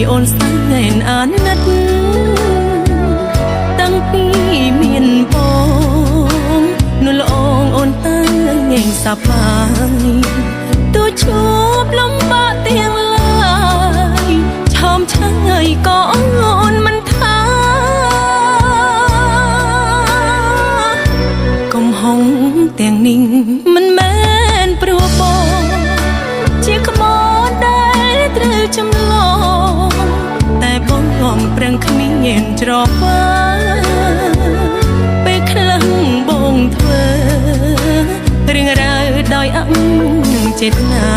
អូនស្នេហ៍អាណិតតាំងពីមានបងនោះល្អអូនតាំងសប្បាយទូជួបលំបាកទាំងឡាយឆោមឆាយក៏អូនមិនថាកំហុងទាំងនេះមិនមែនព្រោះបងជាក្បត់ដែលត្រូវចម្លងតែបងងំប្រឹងគ្មានច្រវាពេលខ្លះបងធ្វើរឿងរ៉ាវដោយអចេតនា